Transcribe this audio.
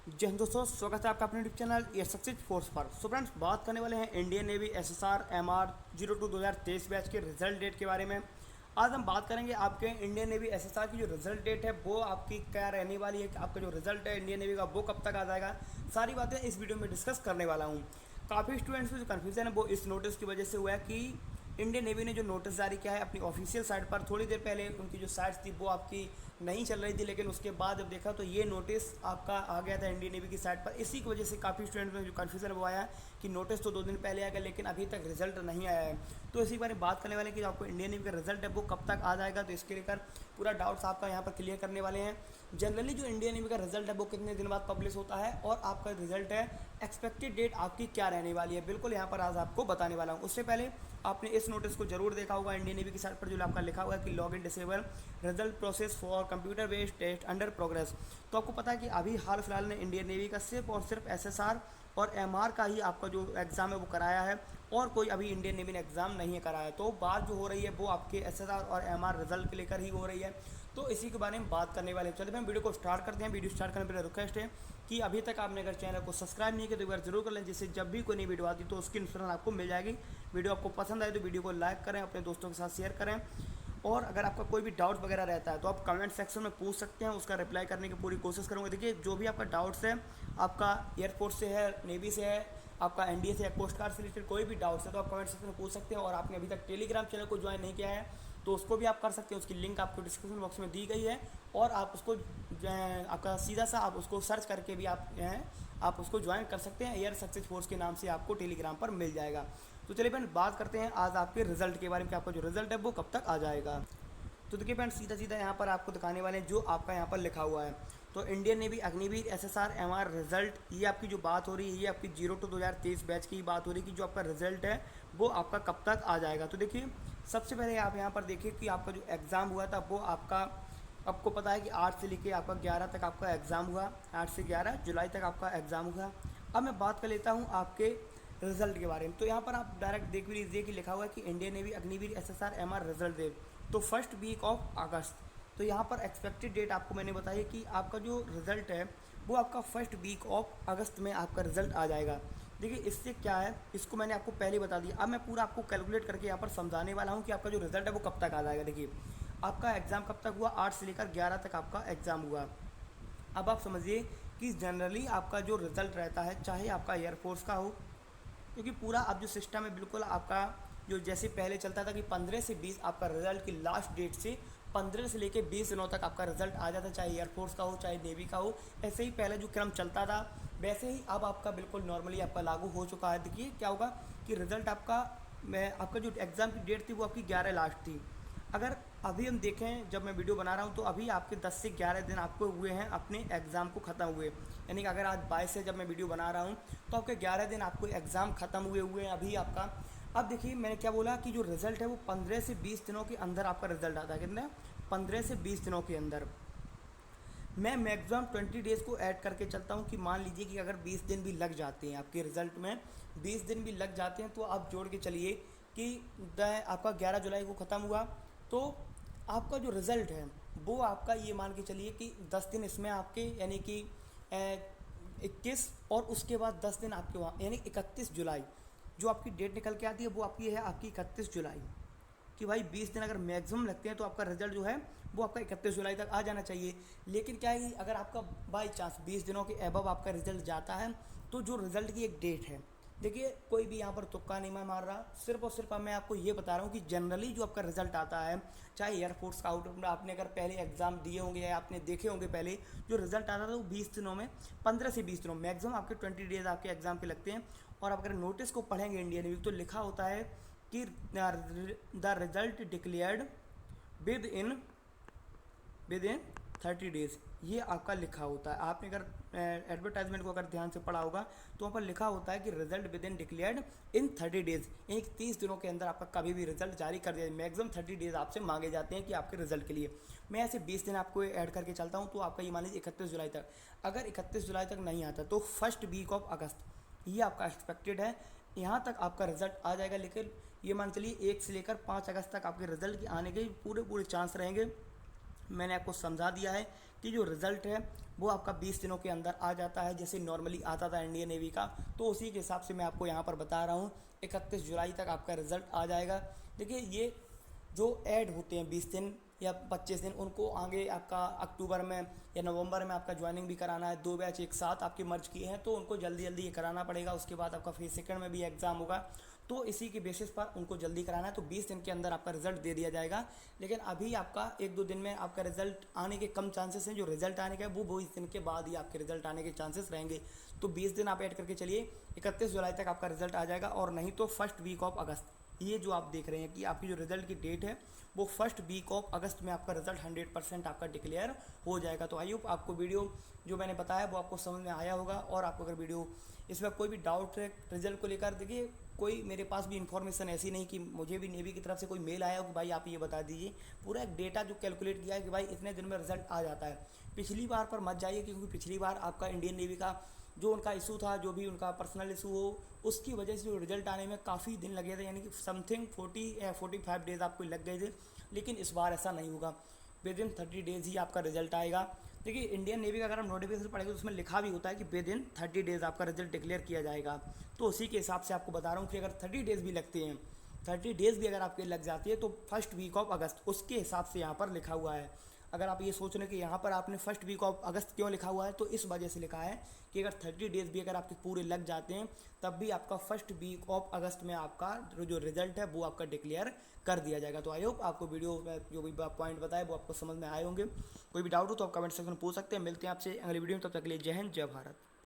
जय हिंद दोस्तों, स्वागत है आपका अपने यूट्यूब चैनल ये सक्सेस फोर्स पर। सो फ्रेंड्स, बात करने वाले हैं Indian navy SSR MR 02 2023 batch के रिजल्ट डेट के बारे में। आज हम बात करेंगे आपके इंडियन नेवी एसएसआर की जो रिजल्ट डेट है वो आपकी क्या रहने वाली है, कि आपका जो रिजल्ट है इंडियन नेवी का वो कब तक आ जाएगा। सारी बातें इस वीडियो में डिस्कस करने वाला हूँ। काफ़ी स्टूडेंट्स में जो कन्फ्यूजन है वो इस नोटिस की वजह से हुआ है कि इंडियन नेवी ने जो नोटिस जारी किया है अपनी ऑफिशियल साइट पर, थोड़ी देर पहले उनकी जो साइट्स थी वो आपकी नहीं चल रही थी, लेकिन उसके बाद जब देखा तो ये नोटिस आपका आ गया था इंडियन नेवी की साइट पर। इसी की वजह से काफ़ी स्टूडेंट में जो कन्फ्यूजन वो आया कि नोटिस तो 2 दिन पहले आएगा लेकिन अभी तक रिजल्ट नहीं आया है। तो इसी बारे में बात करने वाले हैं कि आपको इंडियन नेवी का रिजल्ट है वो कब तक आ जाएगा। तो इसके लेकर पूरा डाउट्स आपका यहाँ पर क्लियर करने वाले हैं। जनरली जो इंडियन नेवी का रिजल्ट है वो कितने दिन बाद पब्लिश होता है और आपका रिजल्ट है एक्सपेक्टेड डेट आपकी क्या रहने वाली है, बिल्कुल यहाँ पर आज आपको बताने वाला हूँ। उससे पहले आपने इस नोटिस को जरूर देखा होगा इंडियन नेवी की साइट पर, जो आपका लिखा हुआ है कि log in disable result process for computer based test under progress. तो आपको पता है कि अभी हाल फिलहाल में इंडियन नेवी का सिर्फ और सिर्फ एसएसआर और एमआर का ही आपका जो एग्ज़ाम है वो कराया है और कोई अभी इंडियन नेवी ने एग्ज़ाम नहीं है कराया। तो बात जो हो रही है वो आपके एसएसआर और एमआर रिजल्ट के लेकर ही हो रही है। तो इसी के बारे में बात करने वाले हैं। चलिए हम वीडियो को स्टार्ट करते हैं। वीडियो स्टार्ट करने पहले रिक्वेस्ट है कि अभी तक आपने अगर चैनल को सब्सक्राइब नहीं किया तो एक बार जरूर कर लें, जिससे जब भी कोई नई वीडियो आती तो उसकी इन्फॉर्मेशन आपको मिल जाएगी। वीडियो आपको पसंद आए तो वीडियो को लाइक करें, अपने दोस्तों के साथ शेयर करें और अगर आपका कोई भी डाउट वगैरह रहता है तो आप कमेंट सेक्शन में पूछ सकते हैं, उसका रिप्लाई करने की पूरी कोशिश करूँगा। देखिए, जो भी आपका डाउट्स है, आपका एयरफोर्स से है, नेवी से है, आपका एनडीए से या कोस्ट गार्ड से रिलेटेड कोई भी डाउट्स है तो आप कमेंट सेक्शन में पूछ सकते हैं। और आपने अभी तक टेलीग्राम चैनल को ज्वाइन नहीं किया है तो उसको भी आप कर सकते हैं, उसकी लिंक आपको डिस्क्रिप्शन बॉक्स में दी गई है और आप उसको आपका सीधा सा आप उसको सर्च करके भी आप उसको ज्वाइन कर सकते हैं। एयर सक्सेस फोर्स के नाम से आपको टेलीग्राम पर मिल जाएगा। तो चलिए फ्रेंड, बात करते हैं आज आपके रिजल्ट के बारे में कि आपका जो रिजल्ट है वो कब तक आ जाएगा। तो देखिए फ्रेंड, सीधा सीधा यहाँ पर आपको दिखाने वाले हैं जो आपका यहाँ पर लिखा हुआ है। तो Indian navy Agniveer SSR MR result, ये आपकी जो बात हो रही है ये आपकी 02 2023 बैच की बात हो रही है कि जो आपका रिजल्ट है वो आपका कब तक आ जाएगा। तो देखिए, सबसे पहले आप यहाँ पर देखिए कि आपका जो एग्ज़ाम हुआ था वो आपको पता है कि 8 से लेके आपका 11 तक आपका एग्ज़ाम हुआ, 8 से 11 जुलाई तक आपका एग्ज़ाम हुआ। अब मैं बात कर लेता हूँ आपके रिजल्ट के बारे में। तो यहाँ पर आप डायरेक्ट देख भी लीजिए कि लिखा हुआ है कि Indian navy Agniveer SSR MR result दे तो फर्स्ट वीक ऑफ अगस्त। तो यहाँ पर एक्सपेक्टेड डेट आपको मैंने बताई है कि आपका जो रिजल्ट है वो आपका फर्स्ट वीक ऑफ अगस्त में आपका रिजल्ट आ जाएगा। देखिए, इससे क्या है इसको मैंने आपको पहले बता दिया। अब मैं पूरा आपको कैलकुलेट करके यहाँ पर समझाने वाला हूँ कि आपका जो रिजल्ट है वो कब तक आ जाएगा। देखिए, आपका एग्ज़ाम कब तक हुआ, 8 से लेकर 11 तक आपका एग्ज़ाम हुआ। अब आप समझिए कि जनरली आपका जो रिज़ल्ट रहता है, चाहे आपका एयरफोर्स का हो, क्योंकि पूरा अब जो सिस्टम है बिल्कुल आपका जो जैसे पहले चलता था कि 15 से 20 आपका रिजल्ट की लास्ट डेट से 15 से लेके 20 दिनों तक आपका रिजल्ट आ जाता है, चाहे एयरफोर्स का हो चाहे नेवी का हो। ऐसे ही पहले जो क्रम चलता था वैसे ही अब आपका बिल्कुल नॉर्मली आपका लागू हो चुका है। देखिए क्या होगा कि रिजल्ट आपका जो एग्ज़ाम की डेट थी वो आपकी 11 लास्ट थी। अगर अभी हम देखें, जब मैं वीडियो बना रहा हूँ तो अभी आपके 10 से 11 दिन आपको हुए हैं अपने एग्ज़ाम को ख़त्म हुए। यानी कि अगर आज 22 से जब मैं वीडियो बना रहा हूँ तो आपके 11 दिन आपको एग्ज़ाम ख़त्म हुए हैं अभी आपका। अब देखिए, मैंने क्या बोला कि जो रिज़ल्ट है वो 15 से 20 दिनों के अंदर आपका रिज़ल्ट आता है। कितने? 15 से 20 दिनों के अंदर। मैं मैक्सिमम 20 डेज़ को ऐड करके चलता हूँ कि मान लीजिए कि अगर 20 दिन भी लग जाते हैं आपके रिज़ल्ट में, 20 दिन भी लग जाते हैं तो आप जोड़ के चलिए कि आपका 11 जुलाई को ख़त्म हुआ तो आपका जो रिज़ल्ट है वो आपका ये मान के चलिए कि 10 दिन इसमें आपके, यानी कि 21 और उसके बाद 10 दिन आपके वहाँ, यानी 31 जुलाई जो आपकी डेट निकल के आती है वो आपकी है आपकी 31 जुलाई। कि भाई 20 दिन अगर मैक्सिमम लगते हैं तो आपका रिजल्ट जो है वो आपका 31 जुलाई तक आ जाना चाहिए। लेकिन क्या है कि अगर आपका बाई चांस 20 दिनों के एबव आपका रिजल्ट जाता है तो जो रिजल्ट की एक डेट है, देखिए कोई भी यहाँ पर तुक्का नहीं मैं मार रहा, सिर्फ और सिर्फ मैं आपको ये बता रहा हूँ कि जनरली जो आपका रिजल्ट आता है, चाहे एयरफोर्स का आउट आपने अगर पहले एग्जाम दिए होंगे या आपने देखे होंगे पहले, जो रिजल्ट आता था वो 20 दिनों में, 15 से 20 दिनों मैक्सिमम आपके 20 डेज आपके एग्जाम के लगते हैं। और आप अगर नोटिस को पढ़ेंगे इंडियन नेवी तो लिखा होता है कि the result declared with in 30 days, ये आपका लिखा होता है। आपने अगर एडवर्टाइजमेंट को अगर ध्यान से पढ़ा होगा तो वहाँ पर लिखा होता है कि result with in declared in 30 days, यानी 30 दिनों के अंदर आपका कभी भी रिजल्ट जारी कर दिया। मैक्सिमम 30 डेज आपसे मांगे जाते हैं कि आपके रिजल्ट के लिए। मैं ऐसे 20 दिन आपको ऐड करके चलता हूँ तो आपका ये मान लीजिए 31 जुलाई तक। अगर 31 जुलाई तक नहीं आता तो फर्स्ट वीक ऑफ अगस्त ये आपका एक्सपेक्टेड है, यहाँ तक आपका रिजल्ट आ जाएगा। लेकिन ये मान चलिए 1 से लेकर 5 अगस्त तक आपके रिजल्ट के आने के पूरे चांस रहेंगे। मैंने आपको समझा दिया है कि जो रिज़ल्ट है वो आपका 20 दिनों के अंदर आ जाता है, जैसे नॉर्मली आता था इंडियन नेवी का। तो उसी के हिसाब से मैं आपको यहाँ पर बता रहा हूँ 31 जुलाई तक आपका रिज़ल्ट आ जाएगा। देखिए ये जो ऐड होते हैं 20 दिन या 25 दिन, उनको आगे आपका अक्टूबर में या नवंबर में आपका ज्वाइनिंग भी कराना है, 2 बैच एक साथ आपके मर्ज किए हैं तो उनको जल्दी जल्दी ये कराना पड़ेगा। उसके बाद आपका फेज सेकंड में भी एग्ज़ाम होगा, तो इसी के बेसिस पर उनको जल्दी कराना है। तो 20 दिन के अंदर आपका रिजल्ट दे दिया जाएगा, लेकिन अभी आपका 1-2 दिन में आपका रिजल्ट आने के कम चांसेस हैं। जो रिजल्ट आने का है वो 20 दिन के बाद ही आपके रिजल्ट आने के चांसेस रहेंगे। तो 20 दिन आप ऐड करके चलिए, 31 जुलाई तक आपका रिजल्ट आ जाएगा, और नहीं तो फर्स्ट वीक ऑफ अगस्त। ये जो आप देख रहे हैं कि आपकी जो रिजल्ट की डेट है वो फर्स्ट वीक ऑफ अगस्त में आपका रिजल्ट 100% आपका डिक्लेयर हो जाएगा। तो आई होप आपको वीडियो जो मैंने बताया वो आपको समझ में आया होगा। और आपको अगर वीडियो इसमें कोई भी डाउट है रिजल्ट को लेकर, देखिए कोई मेरे पास भी इन्फॉर्मेशन ऐसी नहीं कि मुझे भी नेवी की तरफ से कोई मेल आया हो कि भाई आप ये बता दीजिए। पूरा एक डेटा जो कैलकुलेट किया है कि भाई इतने दिन में रिजल्ट आ जाता है। पिछली बार पर मत जाइए, क्योंकि पिछली बार आपका इंडियन नेवी का जो उनका इशू था, जो भी उनका पर्सनल इशू हो, उसकी वजह से जो रिजल्ट आने में काफ़ी दिन लगे थे, यानी कि समथिंग 40 या 45 डेज़ आपको लग गए थे। लेकिन इस बार ऐसा नहीं होगा, विद इन 30 डेज़ ही आपका रिजल्ट आएगा। देखिए इंडियन नेवी का अगर हम नोटिफिकेशन पढ़ेंगे तो उसमें लिखा भी होता है कि विद इन 30 डेज़ आपका रिजल्ट डिक्लेयर किया जाएगा। तो उसी के हिसाब से आपको बता रहा हूँ कि अगर 30 डेज़ भी लगते हैं, 30 डेज़ भी अगर आपके लग जाती है तो फर्स्ट वीक ऑफ अगस्त उसके हिसाब से यहाँ पर लिखा हुआ है। अगर आप ये सोच रहे हैं कि यहाँ पर आपने फर्स्ट वीक ऑफ अगस्त क्यों लिखा हुआ है, तो इस वजह से लिखा है कि अगर 30 डेज़ भी अगर आपके पूरे लग जाते हैं तब भी आपका फर्स्ट वीक ऑफ अगस्त में आपका जो रिजल्ट है वो आपका डिक्लेयर कर दिया जाएगा। तो आई होप आपको वीडियो में जो भी पॉइंट बताए वो आपको समझ में आए होंगे। कोई भी डाउट हो तो आप कमेंट सेक्शन में पूछ सकते हैं। मिलते हैं आपसे अगली वीडियो में, तब तक के लिए जय हिंद जय भारत।